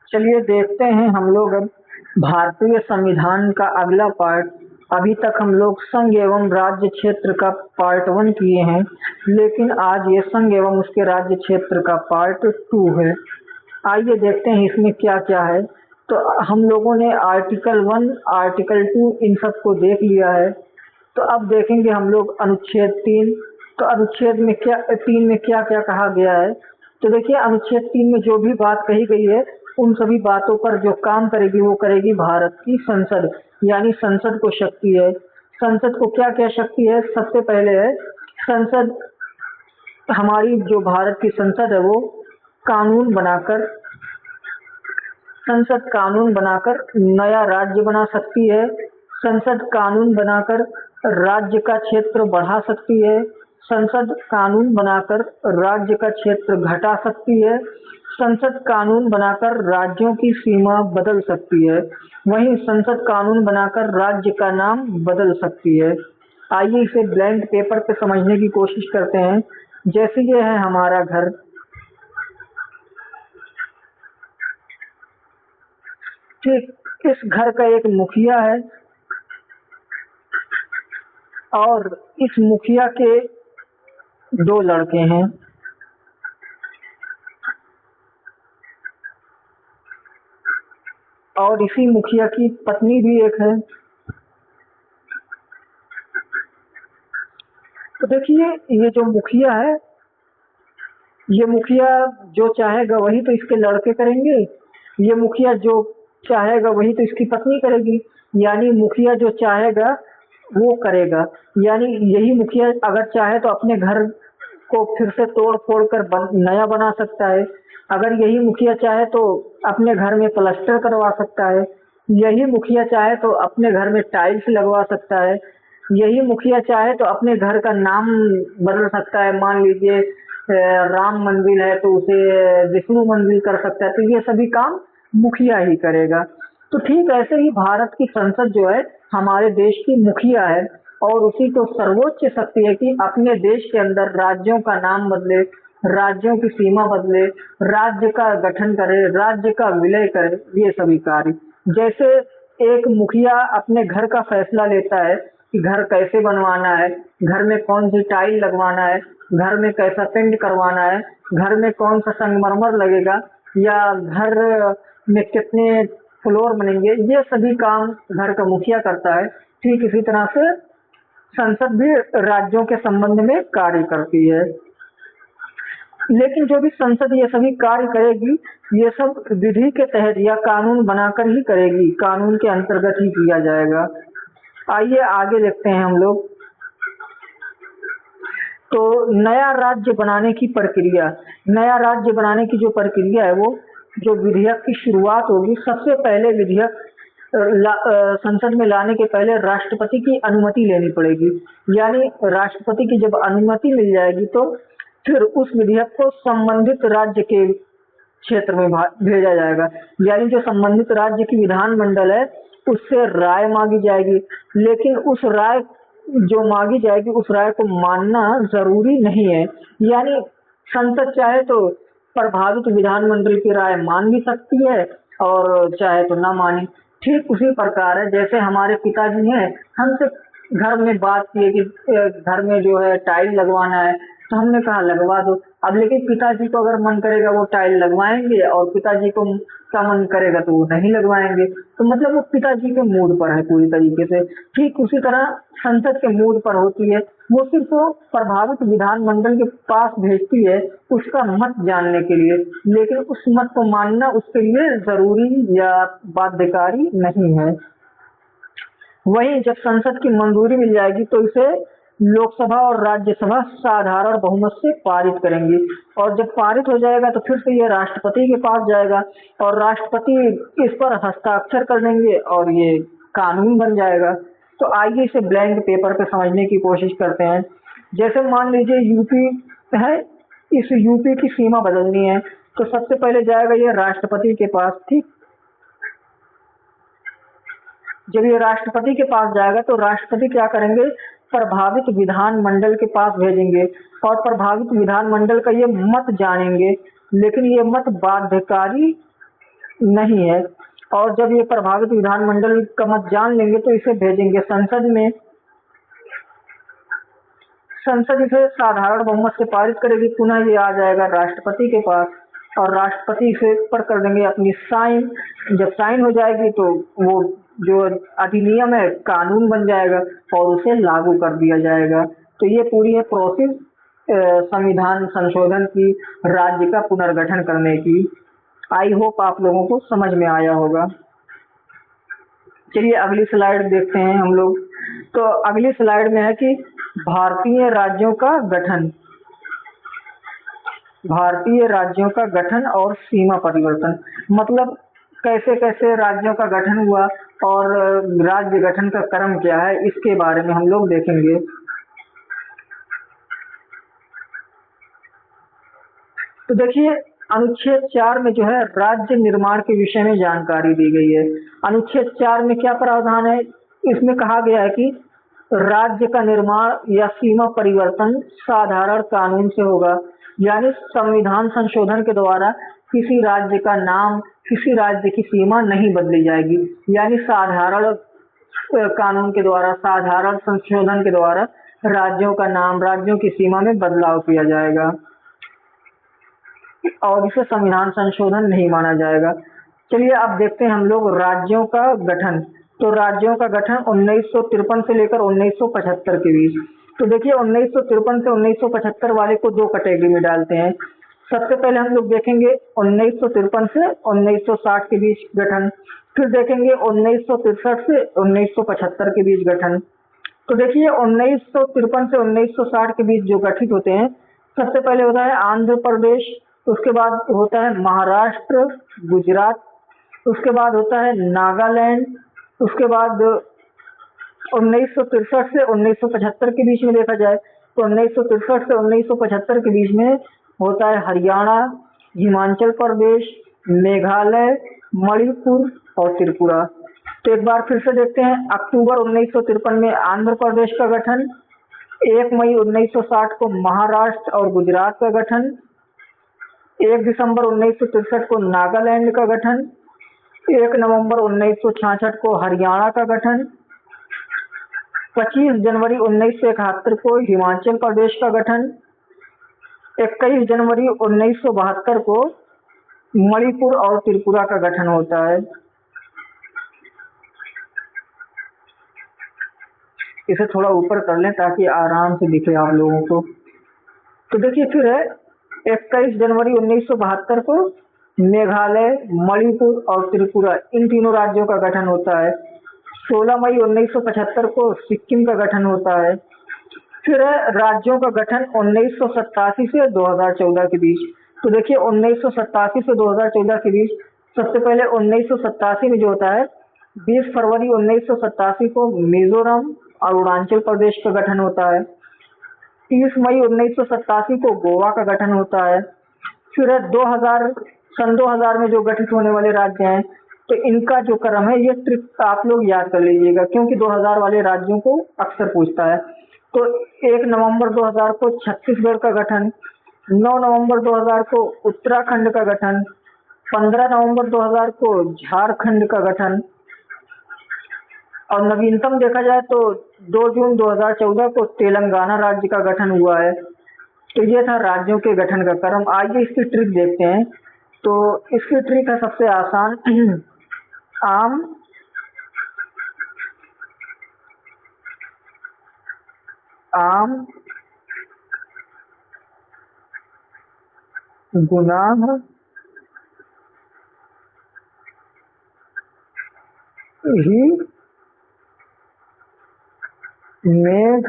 चलिए देखते हैं हम लोग अब भारतीय संविधान का अगला पार्ट। अभी तक हम लोग संघ एवं राज्य क्षेत्र का पार्ट 1 किए हैं, लेकिन आज ये संघ एवं उसके राज्य क्षेत्र का पार्ट 2 है। आइए देखते हैं इसमें क्या क्या है। तो हम लोगों ने आर्टिकल 1, आर्टिकल 2 इन सब को देख लिया है। तो अब देखेंगे हम लोग अनुच्छेद 3। तो अनुच्छेद में क्या 3 में क्या क्या कहा गया है। तो देखिए अनुच्छेद 3 में जो भी बात कही गई है उन सभी बातों पर जो काम करेगी वो करेगी भारत की संसद, यानी संसद को शक्ति है। संसद को क्या क्या शक्ति है, सबसे पहले है संसद, हमारी जो भारत की संसद है वो कानून बनाकर संसद कानून बनाकर नया राज्य बना सकती है। संसद कानून बनाकर राज्य का क्षेत्र बढ़ा सकती है। संसद कानून बनाकर राज्य का क्षेत्र घटा सकती है। संसद कानून बनाकर राज्यों की सीमा बदल सकती है। वहीं संसद कानून बनाकर राज्य का नाम बदल सकती है। आइए इसे ब्लैंक पेपर पे समझने की कोशिश करते हैं। जैसे ये है हमारा घर, ठीक, इस घर का एक मुखिया है और इस मुखिया के 2 लड़के हैं और इसी मुखिया की पत्नी भी एक है। तो देखिए ये जो मुखिया है, ये मुखिया जो चाहेगा वही तो इसके लड़के करेंगे, ये मुखिया जो चाहेगा वही तो इसकी पत्नी करेगी, यानी मुखिया जो चाहेगा वो करेगा। यानी यही मुखिया अगर चाहे तो अपने घर को फिर से तोड़ फोड़ कर नया बना सकता है। अगर यही मुखिया चाहे तो अपने घर में प्लास्टर करवा सकता है। यही मुखिया चाहे तो अपने घर में टाइल्स लगवा सकता है। यही मुखिया चाहे तो अपने घर का नाम बदल सकता है। मान लीजिए राम मंदिर है तो उसे विष्णु मंदिर कर सकता है। तो ये सभी काम मुखिया ही करेगा। तो ठीक ऐसे ही भारत की संसद जो है हमारे देश की मुखिया है और उसी को सर्वोच्च शक्ति है कि अपने देश के अंदर राज्यों का नाम बदले, राज्यों की सीमा बदले, राज्य का गठन करे, राज्य का विलय करे, ये सभी कार्य। जैसे एक मुखिया अपने घर का फैसला लेता है कि घर कैसे बनवाना है, घर में कौन सी टाइल लगवाना है, घर में कैसा पेंट करवाना है, घर में कौन सा संगमरमर लगेगा या घर में कितने फ्लोर बनेंगे, ये सभी काम घर का मुखिया करता है। ठीक इसी तरह से संसद भी राज्यों के संबंध में कार्य करती है। लेकिन जो भी संसद ये सभी कार्य करेगी ये सब विधि के तहत या कानून बनाकर ही करेगी, कानून के अंतर्गत ही किया जाएगा। आइए आगे देखते हैं हम लोग। तो नया राज्य बनाने की प्रक्रिया, नया राज्य बनाने की जो प्रक्रिया है वो जो विधेयक की शुरुआत होगी, सबसे पहले विधेयक संसद में लाने के पहले राष्ट्रपति की अनुमति लेनी पड़ेगी। यानी राष्ट्रपति की जब अनुमति मिल जाएगी तो फिर उस विधेयक को संबंधित राज्य के क्षेत्र में भेजा जाएगा। यानी जो संबंधित राज्य की विधानमंडल है उससे राय मांगी जाएगी, लेकिन उस राय जो मांगी जाएगी उस राय को मानना जरूरी नहीं है। यानी संसद चाहे तो प्रभावित विधानमंडल की राय मान भी सकती है और चाहे तो ना माने। ठीक उसी प्रकार है जैसे हमारे पिताजी हैं, हमसे घर में बात की कि घर में जो है टाइल लगवाना है तो हमने कहा लगवा दो। अब लेकिन पिताजी को अगर मन करेगा वो टाइल लगवाएंगे और पिताजी को का मन करेगा तो वो नहीं लगवाएंगे। तो मतलब वो पिताजी के मूड पर है पूरी तरीके से। ठीक उसी तरह संसद के मूड पर होती है, वो सिर्फ वो प्रभावित विधानमंडल के पास भेजती है उसका मत जानने के लिए, लेकिन उस मत को मानना उसके लिए जरूरी या बाध्यकारी नहीं है। वहीं जब संसद की मंजूरी मिल जाएगी तो इसे लोकसभा और राज्यसभा साधारण बहुमत से पारित करेंगी और जब पारित हो जाएगा तो फिर से ये राष्ट्रपति के पास जाएगा और राष्ट्रपति इस पर हस्ताक्षर कर देंगे और ये कानून बन जाएगा। तो आइए इसे ब्लैंक पेपर पे समझने की कोशिश करते हैं। जैसे मान लीजिए यूपी है, इस यूपी की सीमा बदलनी है तो सबसे पहले जाएगा ये राष्ट्रपति के पास। ठीक, जब ये राष्ट्रपति के पास जाएगा तो राष्ट्रपति क्या करेंगे, प्रभावित विधानमंडल के पास भेजेंगे और प्रभावित विधानमंडल का ये मत जानेंगे, लेकिन ये मत बाध्यकारी नहीं है। और जब ये प्रभावित विधानमंडल का मत जान लेंगे तो इसे भेजेंगे संसद में। संसद इसे साधारण बहुमत से पारित करेगी, पुनः ये आ जाएगा राष्ट्रपति के पास और राष्ट्रपति इसे पर कर देंगे अपनी साइन। जब साइन हो जाएगी तो वो जो अधिनियम है कानून बन जाएगा और उसे लागू कर दिया जाएगा। तो ये पूरी है प्रोसेस संविधान संशोधन की, राज्य का पुनर्गठन करने की। आई होप आप लोगों को समझ में आया होगा। चलिए अगली स्लाइड देखते हैं हम लोग। तो अगली स्लाइड में है कि भारतीय राज्यों का गठन, भारतीय राज्यों का गठन और सीमा परिवर्तन, मतलब कैसे कैसे राज्यों का गठन हुआ और राज्य गठन का क्रम क्या है, इसके बारे में हम लोग देखेंगे। तो देखिए अनुच्छेद 4 में जो है राज्य निर्माण के विषय में जानकारी दी गई है। अनुच्छेद 4 में क्या प्रावधान है, इसमें कहा गया है कि राज्य का निर्माण या सीमा परिवर्तन साधारण कानून से होगा, यानी संविधान संशोधन के द्वारा किसी राज्य का नाम, किसी राज्य की सीमा नहीं बदली जाएगी, यानी साधारण कानून के द्वारा, साधारण संशोधन के द्वारा राज्यों का नाम, राज्यों की सीमा में बदलाव किया जाएगा और इसे संविधान संशोधन नहीं माना जाएगा। चलिए अब देखते हैं हम लोग राज्यों का गठन। तो राज्यों का गठन 1953 से लेकर 1975 के बीच। तो देखिए 1953 से 1975 वाले को दो कैटेगरी में डालते हैं। सबसे पहले हम लोग देखेंगे 1953 से 1960 के बीच गठन, फिर देखेंगे 1963 से 1975 के बीच गठन। तो देखिए 1953 से 1960 के बीच जो गठित होते हैं, सबसे पहले होता है आंध्र प्रदेश, उसके बाद होता है महाराष्ट्र, गुजरात, उसके बाद होता है नागालैंड, उसके बाद 1963 से 1975 के बीच में देखा जाए तो 1963 से 1975 के बीच में होता है हरियाणा, हिमाचल प्रदेश, मेघालय, मणिपुर और त्रिपुरा। तो एक बार फिर से देखते हैं। अक्टूबर 1953 में आंध्र प्रदेश का गठन, 1 मई 1960 को महाराष्ट्र और गुजरात का गठन, 1 दिसंबर 1963 को नागालैंड का गठन, 1 नवंबर 1966 को हरियाणा का गठन, 25 जनवरी 1971 को हिमाचल प्रदेश का गठन, 21 जनवरी 1972 को मणिपुर और त्रिपुरा का गठन होता है। इसे थोड़ा ऊपर कर लें ताकि आराम से दिखे आप लोगों को। तो देखिए फिर है 21 जनवरी 1972 को मेघालय, मणिपुर और त्रिपुरा, इन तीनों राज्यों का गठन होता है। 16 मई 1975 को सिक्किम का गठन होता है। फिर है राज्यों का गठन 1987 से 2014 के बीच। तो देखिए 1987 से 2014 के बीच सबसे पहले 1987 में जो होता है 20 फरवरी 1987 को मिजोरम और अरुणाचल प्रदेश का गठन होता है। 30 मई 1987 को गोवा का गठन होता है। फिर 2000 में जो गठित होने वाले राज्य हैं, तो इनका जो क्रम है ये ट्रिक आप लोग याद कर लीजिएगा, क्योंकि 2000 वाले राज्यों को अक्सर पूछता है। तो 1 नवंबर 2000 को छत्तीसगढ़ का गठन, 9 नवंबर 2000 को उत्तराखंड का गठन, 15 नवंबर 2000 को झारखंड का गठन और नवीनतम देखा जाए तो 2 जून 2014 को तेलंगाना राज्य का गठन हुआ है। तो ये था राज्यों के गठन का क्रम। आइए इसकी ट्रिक देखते हैं। तो इसकी ट्रिक है सबसे आसान, आम, गुनाह, ही, मेघ,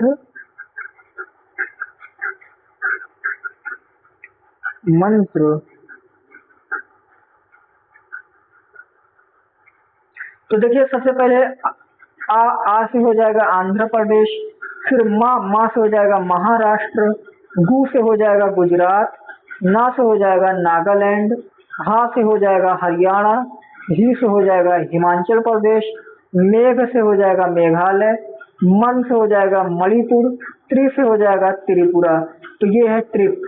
मंत्र। तो देखिए सबसे पहले आ से हो जाएगा आंध्र प्रदेश, फिर माँ से हो जाएगा महाराष्ट्र, गु से हो जाएगा गुजरात, ना से हो जाएगा नागालैंड, हा से हो जाएगा हरियाणा, ही से हो जाएगा हिमाचल प्रदेश, मेघ से हो जाएगा मेघालय, मन से हो जाएगा मणिपुर, त्रि से हो जाएगा त्रिपुरा। तो ये है ट्रिक।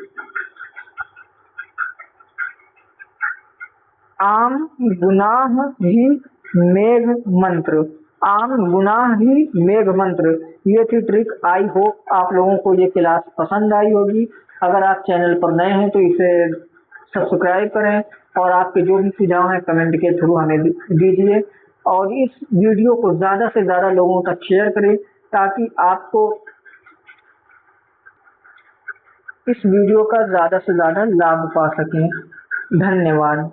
आम गुनाह ही मेघ मंत्र, आम गुनाह ही मेघ मंत्र। ये थी ट्रिक। आई होप आप लोगों को ये क्लास पसंद आई होगी। अगर आप चैनल पर नए हैं तो इसे सब्सक्राइब करें और आपके जो भी सुझाव हैं कमेंट के थ्रू हमें दीजिए और इस वीडियो को ज़्यादा से ज़्यादा लोगों तक शेयर करें ताकि आपको इस वीडियो का ज़्यादा से ज़्यादा लाभ पा सकें। धन्यवाद।